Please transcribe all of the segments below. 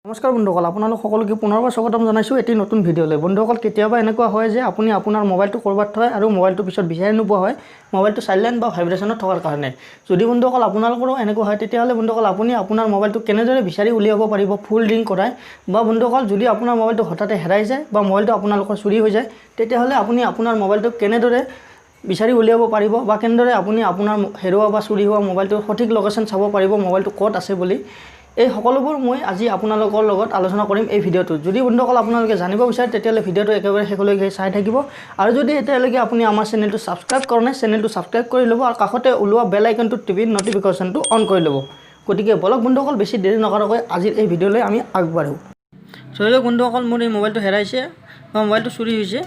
নমস্কাৰ বন্ধুসকল, আপোনালোক সকলোকে পুনৰবাৰ স্বাগতম জনাইছোঁ এটি নতুন ভিডিঅ'লৈ। বন্ধুসকল, কেতিয়াবা এনেকুৱা হয় যে আপুনি আপোনাৰ মোবাইলটো ক'ৰবাত থয় আৰু মোবাইলটো পিছত বিচাৰি নোপোৱা হয়, মোবাইলটো সাইলেণ্ট বা ভাইব্ৰেশ্যনত থকাৰ কাৰণে। যদি বন্ধুসকল আপোনালোকৰো এনেকুৱা হয়, তেতিয়াহ'লে বন্ধুসকল আপুনি আপোনাৰ মোবাইলটো কেনেদৰে বিচাৰি উলিয়াব পাৰিব ফুল ৰিং কৰাই, বা বন্ধুসকল যদি আপোনাৰ মোবাইলটো হঠাতে হেৰাই যায় বা মোবাইলটো আপোনালোকৰ চুৰি হৈ যায়, তেতিয়াহ'লে আপুনি আপোনাৰ মোবাইলটো কেনেদৰে বিচাৰি উলিয়াব পাৰিব বা কেনেদৰে আপুনি আপোনাৰ হেৰুৱা বা চুৰি হোৱা মোবাইলটোৰ সঠিক লোকেশ্যন চাব পাৰিব মোবাইলটো ক'ত আছে বুলি। এই সকলোবোৰ মই আজি আপোনালোকৰ লগত আলোচনা কৰিম এই ভিডিঅ'টোত। যদি বন্ধুসকল আপোনালোকে জানিব বিচাৰে তেতিয়াহ'লে ভিডিঅ'টো একেবাৰে শেষলৈকে চাই থাকিব, আৰু যদি এতিয়ালৈকে আপুনি আমাৰ চেনেলটো ছাবস্ক্ৰাইব কৰা নাই, চেনেলটো ছাবস্ক্ৰাইব কৰি ল'ব আৰু কাষতে ওলোৱা বেল আইকনটোত টিপি নটিফিকেশ্যনটো অন কৰি ল'ব। গতিকে বলক বন্ধুসকল, বেছি দেৰি নকৰাকৈ আজিৰ এই ভিডিঅ'লৈ আমি আগবাঢ়োঁ। ধৰি লওক বন্ধুসকল, মোৰ এই মোবাইলটো হেৰাইছে বা মোবাইলটো চুৰি হৈছে।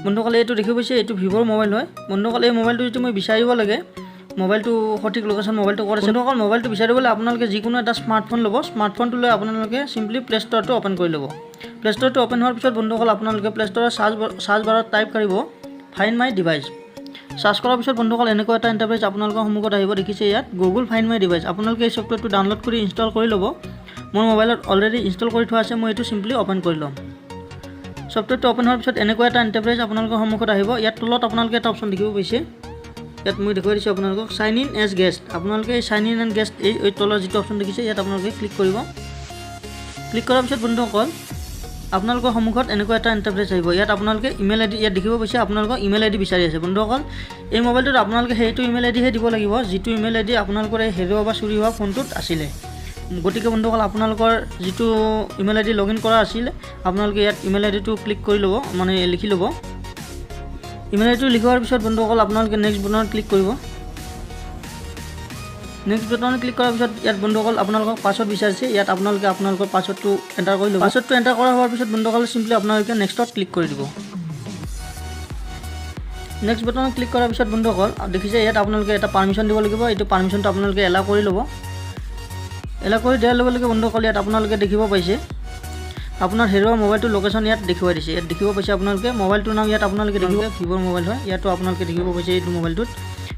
বন্ধুসকল এইটো দেখি পাইছে, এইটো ভিভ'ৰ মোবাইল হয়। বন্ধুসকল এই মোবাইলটো যদি মই বিচাৰিব লাগে, মোবাইলটো সঠিক লোকেশ্যন মোবাইলটো ক'ত আছে, বন্ধুসকল মোবাইলটো বিচাৰিবলৈ আপোনালোকে যিকোনো এটা স্মাৰ্টফোন ল'ব। স্মাৰ্টফোনটো লৈ আপোনালোকে চিম্পলি প্লে ষ্ট'ৰটো অ'পেন কৰি ল'ব। প্লে ষ্ট'ৰটো অ'পেন হোৱাৰ পিছত বন্ধুসকল আপোনালোকে প্লে ষ্ট'ৰৰ চাৰ্চ বাৰত টাইপ কৰিব ফাইণ্ড মাই ডিভাইচ। চাৰ্চ কৰাৰ পিছত বন্ধুসকল এনেকুৱা এটা ইণ্টাৰফেচ আপোনালোকৰ সন্মুখত আহিব, দেখিছে ইয়াত গুগল ফাইণ্ড মাই ডিভাইচ। আপোনালোকে এই ছফ্টৱেৰটো ডাউনলোড কৰি ইনষ্টল কৰি ল'ব। মোৰ মোবাইলত অলৰেডি ইনষ্টল কৰি থোৱা আছে, মই এইটো চিম্পলি অ'পেন কৰি ল'ম। ছফ্টৱেৰটো অ'পেন হোৱাৰ পিছত এনেকুৱা এটা ইণ্টাৰফেচ আপোনালোকৰ সন্মুখত আহিব। ইয়াত তলত আপোনালোকে এটা অপশ্যন দেখিব পাইছে, ইয়াত মই দেখুৱাই দিছোঁ আপোনালোকক চাইন ইন এজ গেষ্ট। আপোনালোকে এই চাইন ইন এণ্ড গেষ্ট এই তলৰ যিটো অপশ্যন দেখিছে, ইয়াত আপোনালোকে ক্লিক কৰিব। ক্লিক কৰাৰ পিছত বন্ধুসকল আপোনালোকৰ সন্মুখত এনেকুৱা এটা ইণ্টাৰফেচ আহিব। ইয়াত আপোনালোকে ইমেইল আইডি ইয়াত দেখিব পাইছে, আপোনালোকৰ ইমেইল আইডি বিচাৰি আছে। বন্ধুসকল এই মোবাইলটোত আপোনালোকে সেইটো ইমেইল আইডিহে দিব লাগিব যিটো ইমেইল আইডি আপোনালোকৰ এই হেৰুৱা বা চুৰি হোৱা ফোনটোত আছিলে। গতিকে বন্ধুসকল আপোনালোকৰ যিটো ইমেইল আইডি লগ ইন কৰা আছিলে, আপোনালোকে ইয়াত ইমেইল আইডিটো ক্লিক কৰি ল'ব, মানে লিখি ল'ব। ইমেইল আইডিটো লিখোৱাৰ পিছত বন্ধুসকল আপোনালোকে নেক্সট বাটনত ক্লিক কৰিব। নেক্সট বাটনত ক্লিক কৰাৰ পিছত ইয়াত বন্ধুসকল আপোনালোকক পাছৱৰ্ড বিচাৰিছে। ইয়াত আপোনালোকে আপোনালোকৰ পাছৱৰ্ডটো এণ্টাৰ কৰি ল'ব। পাছৱৰ্ডটো এণ্টাৰ কৰা হোৱাৰ পিছত বন্ধুসকল চিম্পলি আপোনালোকে নেক্সটত ক্লিক কৰি দিব। নেক্সট বাটনত ক্লিক কৰাৰ পিছত বন্ধুসকল দেখিছে ইয়াত আপোনালোকে এটা পাৰ্মিশ্যন দিব লাগিব। এইটো পাৰ্মিশ্যনটো আপোনালোকে এলাউ কৰি ল'ব। এলাউ কৰি দিয়াৰ লগে লগে বন্ধুসকল ইয়াত আপোনালোকে দেখিব পাইছে আপোনাৰ হেৰুৱা মোবাইলটোৰ লোকেশ্যন ইয়াত দেখুৱাই দিছে। ইয়াত দেখিব পাইছে আপোনালোকে মোবাইলটোৰ নাম ইয়াত আপোনালোকে দেখিব ভিভ'ৰ মোবাইল হয়। ইয়াতো আপোনালোকে দেখিব পাইছে এইটো মোবাইলটোত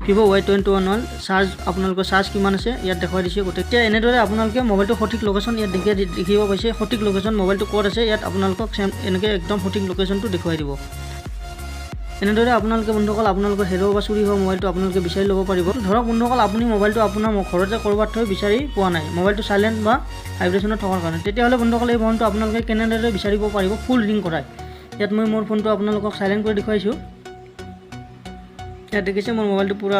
ভিভ' Y21 চাৰ্জ আপোনালোকৰ চাৰ্জ কিমান আছে ইয়াত দেখুৱাই দিছে। গতিকে এনেদৰে আপোনালোকে মোবাইলটো সঠিক লোকেশ্যন ইয়াত দেখিব পাইছে। সঠিক লোকেশ্যন মোবাইলটো ক'ত আছে ইয়াত আপোনালোকক এনেকৈ একদম সঠিক লোকেশ্যনটো দেখুৱাই দিব। এনেদৰে আপোনালোকে বন্ধুসকল আপোনালোকৰ হেৰুৱা বা চুৰি হোৱা মোবাইলটো আপোনালোকে বিচাৰি ল'ব পাৰিব। ধৰক বন্ধুসকল আপুনি মোবাইলটো আপোনাৰ ঘৰতে ক'ৰবাত থৈ বিচাৰি পোৱা নাই, মোবাইলটো চাইলেণ্ট বা ভাইব্ৰেশ্যনত থকাৰ কাৰণে, তেতিয়াহ'লে বন্ধুসকল এই ফোনটো আপোনালোকে কেনেদৰে বিচাৰিব পাৰিব ফুল ৰিং কৰাই। ইয়াত মই মোৰ ফোনটো আপোনালোকক চাইলেণ্ট কৰি দেখুৱাইছোঁ। ইয়াত দেখিছে মোৰ মোবাইলটো পূৰা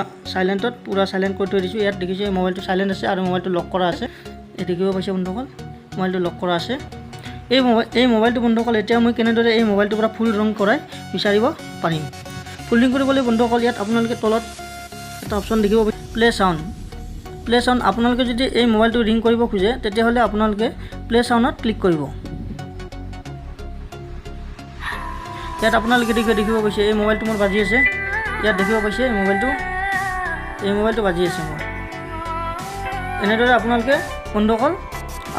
চাইলেণ্ট কৰি থৈ দিছোঁ। ইয়াত দেখিছে মোবাইলটো চাইলেণ্ট আছে আৰু মোবাইলটো লক কৰা আছে। এই দেখিব পাইছে বন্ধুসকল মোবাইলটো লক কৰা আছে। এই মোবাইলটো বন্ধুসকল এতিয়া মই কেনেদৰে এই মোবাইলটোৰ পৰা ফুল ৰং কৰাই বিচাৰিব পাৰিম। ফুল ৰিং কৰিবলৈ বন্ধুসকল ইয়াত আপোনালোকে তলত এটা অপশ্যন দেখিব প্লে চাউণ্ড। আপোনালোকে যদি এই মোবাইলটো ৰিং কৰিব খোজে তেতিয়াহ'লে আপোনালোকে প্লে চাউণ্ডত ক্লিক কৰিব। ইয়াত আপোনালোকে দেখিব পাইছে এই মোবাইলটো মোৰ বাজি আছে। ইয়াত দেখিব পাইছে এই মোবাইলটো বাজি আছে মোৰ। এনেদৰে আপোনালোকে বন্ধুসকল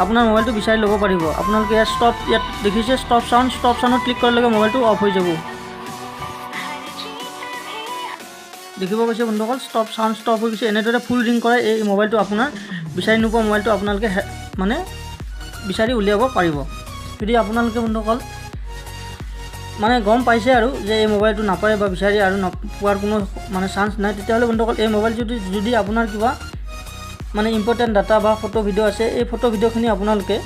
আপোনাৰ মোবাইলটো বিচাৰি ল'ব পাৰিব। আপোনালোকে ইয়াত দেখিছে ষ্টপ চাউণ্ডত ক্লিক কৰাৰ লগে মোবাইলটো অফ হৈ যাব। দেখিব পাইছে বন্ধুসকল ষ্টপ হৈ গৈছে। এনেদৰে ফুল ৰিং কৰাই এই মোবাইলটো আপোনাৰ বিচাৰি নোপোৱা মোবাইলটো আপোনালোকে মানে বিচাৰি উলিয়াব পাৰিব। যদি আপোনালোকে বন্ধুসকল মানে গম পাইছে আৰু যে এই মোবাইলটো নাপায় বা বিচাৰি আৰু পোৱাৰ কোনো মানে চান্স নাই, তেতিয়াহ'লে বন্ধুসকল এই মোবাইল যদি আপোনাৰ কিবা মানে ইম্পৰ্টেণ্ট ডাটা বা ফটো ভিডিঅ' আছে, এই ফটো ভিডিঅ'খিনি আপোনালোকে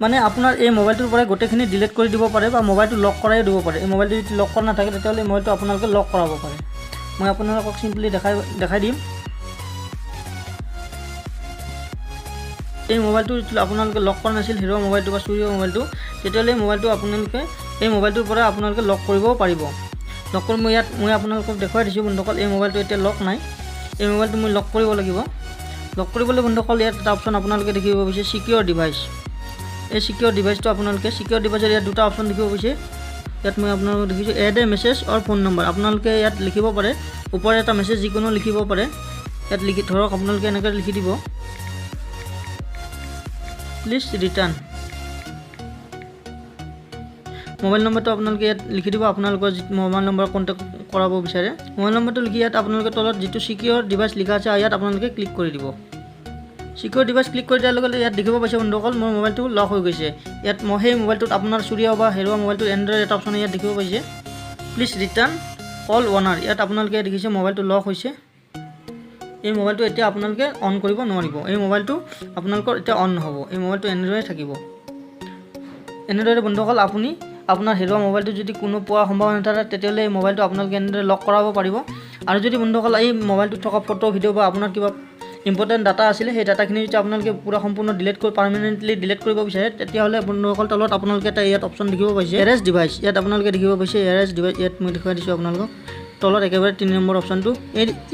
মানে আপোনাৰ এই মোবাইলটোৰ পৰাই গোটেইখিনি ডিলিট কৰি দিব পাৰে বা মোবাইলটো লক কৰাই দিব পাৰে। এই মোবাইলটো যদি লক কৰা নাথাকে তেতিয়াহ'লে এই মোবাইলটো আপোনালোকে লক কৰাব পাৰে। মই আপোনালোকক চিম্পলি দেখাই দিম। এই মোবাইলটো যদি আপোনালোকে লক কৰা নাছিল, হেৰুৱা মোবাইলটো বা চুৰি হোৱা মোবাইলটো, তেতিয়াহ'লে এই মোবাইলটো আপোনালোকে এই মোবাইলটোৰ পৰা আপোনালোকে লক কৰিবও পাৰিব। লক কৰি মই আপোনালোকক দেখুৱাই দিছোঁ বন্ধুসকল এই মোবাইলটো এতিয়া লক নাই। এই মোবাইলটো মই লক কৰিব লাগিব। লক কৰিবলৈ বন্ধুসকল ইয়াত এটা অপশ্যন আপোনালোকে দেখিব পাইছে চিকিউৰ ডিভাইচ। এই চিকিউৰ ডিভাইচটো আপোনালোকে চিকিউৰ ডিভাইচৰ ইয়াত দুটা অপশ্যন দেখিব পাইছে। ইয়াত মই আপোনালোকক দেখিছোঁ এড এ মেছেজ অৰ ফোন নম্বৰ। আপোনালোকে ইয়াত লিখিব পাৰে, ওপৰত এটা মেছেজ যিকোনো লিখিব পাৰে। ইয়াত ধৰক আপোনালোকে এনেকৈ লিখি দিব প্লিজ ৰিটাৰ্ণ। মোবাইল নম্বৰটো আপোনালোকে ইয়াত লিখি দিব, আপোনালোকৰ যিটো মোবাইল নম্বৰ কণ্টেক্ট কৰাব বিচাৰে। মোবাইল নম্বৰটো লিখি ইয়াত আপোনালোকে তলত যিটো চিকিউৰ ডিভাইচ লিখা আছে ইয়াত আপোনালোকে ক্লিক কৰি দিব। সিকিউৰ ডিভাইচ ক্লিক কৰি দিয়াৰ লগে লগে ইয়াত দেখিব পাইছে বন্ধুসকল মোৰ মোবাইলটো লক হৈ গৈছে। ইয়াত মই সেই মোবাইলটোত আপোনাৰ চুৰি হোৱা বা হেৰুৱা মোবাইলটোৰ এণ্ড্ৰইড এটা অপশ্যন ইয়াত দেখিব পাইছে প্লিজ ৰিটাৰ্ণ অল ওনাৰ। ইয়াত আপোনালোকে দেখিছে মোবাইলটো লক হৈছে। এই মোবাইলটো এতিয়া আপোনালোকে অন কৰিব নোৱাৰিব। এই মোবাইলটো আপোনালোকৰ এতিয়া অন নহ'ব। এই মোবাইলটো এনেদৰে থাকিব। এনেদৰে বন্ধুসকল আপুনি আপোনাৰ হেৰুৱা মোবাইলটো যদি কোনো পোৱা সম্ভাৱনা নাথাকে তেতিয়াহ'লে এই মোবাইলটো আপোনালোকে এনেদৰে লক কৰাব পাৰিব। আৰু যদি বন্ধুসকল এই মোবাইলটোত থকা ফটো ভিডিঅ' বা আপোনাৰ কিবা ইম্পৰ্টেণ্ট ডাটা আছিলে সেই ডাটাখিনি যদি আপোনালোকে পুৰা সম্পূৰ্ণ পাৰ্মানেণ্টলি ডিলিট কৰিব বিচাৰে তেতিয়াহ'লে বন্ধুসকল তলত আপোনালোকে এটা ইয়াত অপশ্যন দেখিব পাইছে এৰেজ ডিভাইচ। ইয়াত আপোনালোকে দেখিব পাইছে এৰেজ ডিভাইচ। ইয়াত মই দেখুৱাই দিছোঁ আপোনালোকক তলত একেবাৰে 3 নম্বৰ অপশ্যনটো।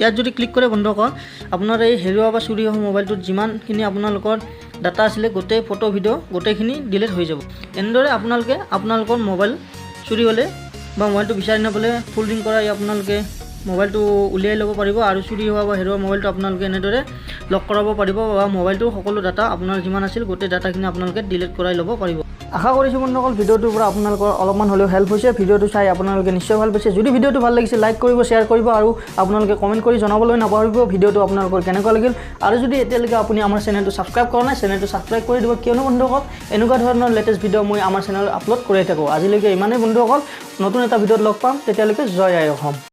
ইয়াত যদি ক্লিক কৰে বন্ধুসকল আপোনাৰ এই হেৰুৱা বা চুৰি হোৱা মোবাইলটোত যিমানখিনি আপোনালোকৰ ডাটা আছিলে গোটেই ফটো ভিডিঅ' গোটেইখিনি ডিলিট হৈ যাব। এনেদৰে আপোনালোকে আপোনালোকৰ মোবাইল চুৰি হ'লে বা মোবাইলটো বিচাৰি নাপালে ফোল্ডিং কৰা আপোনালোকে মোবাইলটো উলিয়াই ল'ব পাৰিব আৰু চুৰি হোৱা বা হেৰুৱা মোবাইলটো আপোনালোকে এনেদৰে লক কৰাব পাৰিব বা মোবাইলটোৰ সকলো ডাটা আপোনাৰ যিমান আছিল গোটেই ডাটাখিনি আপোনালোকে ডিলিট কৰাই ল'ব পাৰিব। আশা কৰিছোঁ বন্ধুসকল ভিডিঅ'টোৰ পৰা আপোনালোকৰ অলপমান হ'লেও হেল্প হৈছে। ভিডিঅ'টো চাই আপোনালোকে নিশ্চয় ভাল পাইছে। যদি ভিডিঅ'টো ভাল লাগিছে লাইক কৰিব, শ্বেয়াৰ কৰিব আৰু আপোনালোকে কমেণ্ট কৰি জনাবলৈ নাপাহৰিব ভিডিঅ'টো আপোনালোকৰ কেনেকুৱা লাগিল। আৰু যদি এতিয়ালৈকে আপুনি আমাৰ চেনেলটো ছাবস্ক্ৰাইব কৰা নাই চেনেলটো ছাবস্ক্ৰাইব কৰি দিব, কিয়নো বন্ধুসকল এনেকুৱা ধৰণৰ লেটেষ্ট ভিডিঅ' মই আমাৰ চেনেলত আপলোড কৰি থাকোঁ। আজিলৈকে ইমানেই বন্ধুসকল, নতুন এটা ভিডিঅ'ত লগ পাম, তেতিয়ালৈকে জয় আই অসম।